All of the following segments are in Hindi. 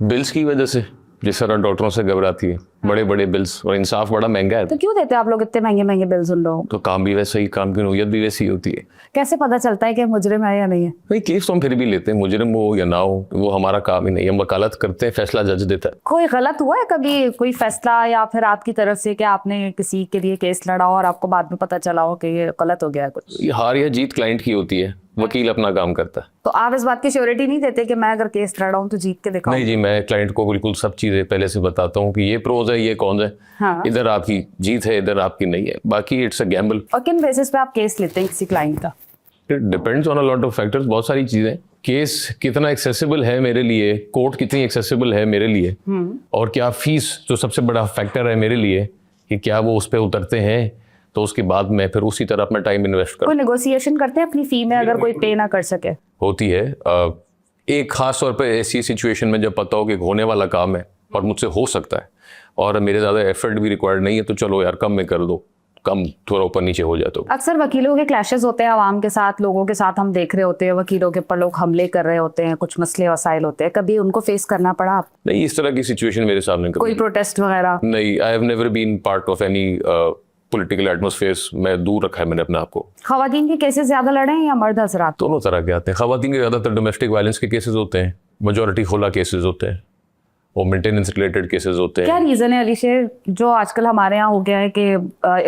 बिल्स की वजह से जिस तरह डॉक्टरों से घबराती है, बड़े बड़े बिल्स, और इंसाफ बड़ा महंगा है। तो क्यों देते हैं आप लोग इतने महंगे महंगे बिल्स उन लोगों को? तो काम भी वैसा ही, काम की नौयत भी वैसी होती है। कैसे पता चलता है कि मुजरिम है या नहीं है? नहीं, केस तो हम फिर भी लेते हैं, मुजरिम हो या ना हो, वो हमारा काम ही नहीं है। हम वकालत करते हैं, फैसला जज देता है। कोई गलत हुआ है कभी, कोई फैसला या फिर आपकी तरफ से कि आपने किसी के लिए केस लड़ा हो और आपको बाद में पता चला हो कि ये गलत हो गया है कुछ? ये हार या जीत क्लाइंट की होती है, वकील अपना काम करता है। तो आप इस बात की श्योरिटी नहीं देते कि मैं अगर केस लड़ा हूं तो जीत के दिखाऊं? नहीं जी, मैं क्लाइंट को बिल्कुल सब चीजें पहले से बताता हूँ कि ये प्रोज है, ये कौन है। हाँ। इधर आपकी जीत है, इधर आपकी नहीं है। बाकी इट्स अ गैम्बल। और किन बेसिस पे आप केस लेते हैं किसी क्लाइंट का? It depends on a lot of factors, बहुत सारी चीजें। केस कितना एक्सेसिबल है मेरे लिए, कोर्ट कितनी एक्सेसिबल है मेरे लिए, और क्या फीस, जो सबसे बड़ा फैक्टर है मेरे लिए, कि क्या वो उस पर उतरते हैं। तो उसके बाद मैं फिर उसी तरह अपना टाइम इन्वेस्ट कोई नेगोशिएशन करते हैं अपनी फी में अगर कोई पे ना कर सके? होती है। एक खास तौर पे ऐसी सिचुएशन में जब पता हो कि होने वाला काम है और मुझसे हो सकता है और मेरे ज़्यादा एफर्ट भी रिक्वायर्ड नहीं है, तो चलो यार कम में कर दो, कम थोड़ा ऊपर नीचे हो जाए तो। अक्सर वकीलों के क्लैशेस होते हैं आवाम के साथ, लोगों के साथ हम देख रहे होते हैं, वकीलों के ऊपर लोग हमले कर रहे होते हैं, कुछ मसले वसाइल होते हैं, कभी उनको फेस करना पड़ा आप? नहीं, इस तरह की सिचुएशन मेरे सामने कोई प्रोटेस्ट वगैरह? नहीं, I have never been part of any political atmospheres. मैं दूर रखा है मैंने अपने आप को। खवातीन के केसेस ज्यादा लड़े हैं या मर्द हजरात? दोनों तरह के आते हैं। खवातीन के ज़्यादातर डोमेस्टिक वायलेंस के केसेस होते हैं, मेजोरिटी खुला केसेस होते हैं, और मेंटेनेंस रिलेटेड केसेस होते हैं। क्या रीजन है अली शेर, जो आजकल हमारे यहाँ हो गया है कि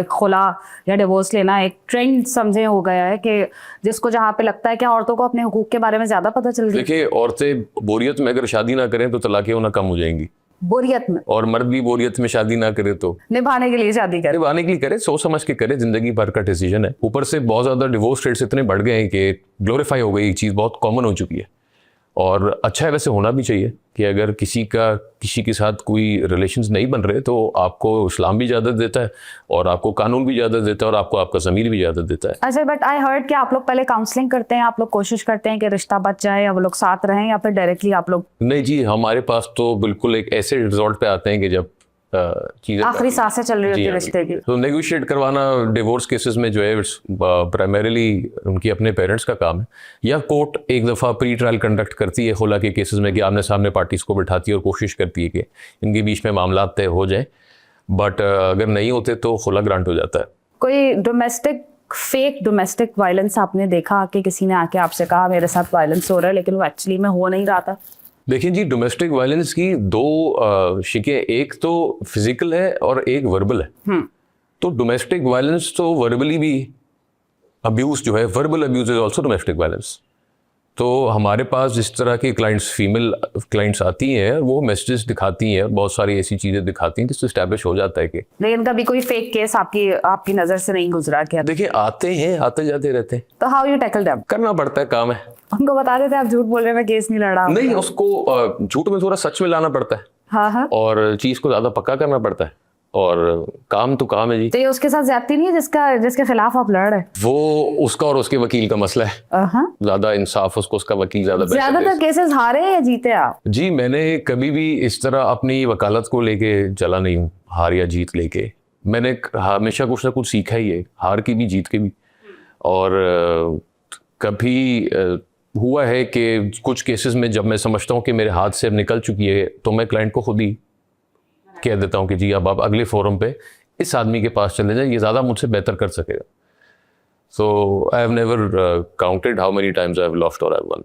एक खुला या डिवोर्स लेना एक ट्रेंड समझे हो गया है, कि जिसको जहाँ पे लगता है कि औरतों को अपने हुकूक के बारे में ज्यादा पता चल गया? देखिए, औरतें बोरियत में अगर शादी ना करें तो तलाक़ें होना कम हो जाएंगी, बोरियत में, और मर्द भी बोरियत में शादी ना करे तो निभाने के लिए शादी करे। निभाने के लिए करे, सोच समझ के करे, जिंदगी भर का डिसीजन है। ऊपर से बहुत ज्यादा डिवोर्स रेट्स इतने बढ़ गए हैं कि ग्लोरीफाई हो गई, एक चीज बहुत कॉमन हो चुकी है। और अच्छा है, वैसे होना भी चाहिए कि अगर किसी के साथ कोई रिलेशंस नहीं बन रहे तो आपको इस्लाम भी इजाज़त देता है, और आपको कानून भी इजाज़त देता है, और आपको आपका ज़मीर भी इजाज़त देता है। अच्छा, बट आई हर्ड कि आप लोग पहले काउंसलिंग करते हैं, आप लोग कोशिश करते हैं कि रिश्ता बच जाए या वो लोग साथ रहें, या फिर डायरेक्टली आप लोग? नहीं जी, हमारे पास तो बिल्कुल एक ऐसे रिजल्ट पे आते हैं कि जब चीज़ें आखिरी सांसें चल रही होती है रिश्ते की। तो नेगोशिएट करवाना डिवोर्स केसेस में जो है प्राइमरीली उनकी अपने पेरेंट्स का काम है, या कोर्ट एक दफ़ा प्री ट्रायल कंडक्ट करती है खुला के केसेस में, कि आमने सामने पार्टीज को बिठाती है और कोशिश करती है कि इनके बीच में मामला तय हो जाए। बट अगर नहीं होते तो खुला ग्रांट हो जाता है। कोई फेक डोमेस्टिक वायलेंस आपने देखा कि किसी ने आके आपसे कहा मेरे साथ वायलेंस हो रहा है, लेकिन वो एक्चुअली में हो नहीं रहा था? देखिए जी, डोमेस्टिक वायलेंस की दो शिकें, एक तो फिजिकल है और एक वर्बल है। तो डोमेस्टिक वायलेंस तो वर्बली भी अब्यूज जो है, verbal abuse is also domestic violence. तो हमारे पास जिस तरह की क्लाइंट्स, फीमेल क्लाइंट्स आती हैं, वो मैसेजेस दिखाती हैं, बहुत सारी ऐसी चीज़ें दिखाती हैं जिससे इस्टेब्लिश हो जाता है कि। लेकिन कभी कोई फेक केस आपकी नज़र से नहीं गुजरा क्या? देखिए, आते हैं, आते जाते रहते हैं। तो हाउ यू टैकल देम? करना पड़ता है, काम है। उनको बता देते आप झूठ बोल रहे हैं, मैं केस नहीं लड़ा? नहीं, उसको झूठ में थोड़ा सच में लाना पड़ता है। हाँ हाँ। और चीज़ को ज़्यादा पक्का करना पड़ता है, और काम तो काम है जी। तो ये उसके साथ ज्यादती नहीं है जिसके खिलाफ आप लड़ रहे हैं? वो उसका और उसके वकील का मसला है। ज्यादा इंसाफ उसको उसका वकील ज्यादातर केसेस हारे या जीते आप? जी, मैंने कभी भी इस तरह अपनी वकालत को लेके चला नहीं हूँ, हार या जीत लेके। मैंने हमेशा कुछ ना कुछ सीखा ही है, हार की भी जीत के भी। और कभी हुआ है कि कुछ केसेस में जब मैं समझता हूँ कि मेरे हाथ से अब निकल चुकी है, तो मैं क्लाइंट को खुद ही कह देता हूँ कि जी अब आप अगले फोरम पे इस आदमी के पास चले जाए, ये ज़्यादा मुझसे बेहतर कर सकेगा। So I have never counted how many times I have lost और आई हैव वन।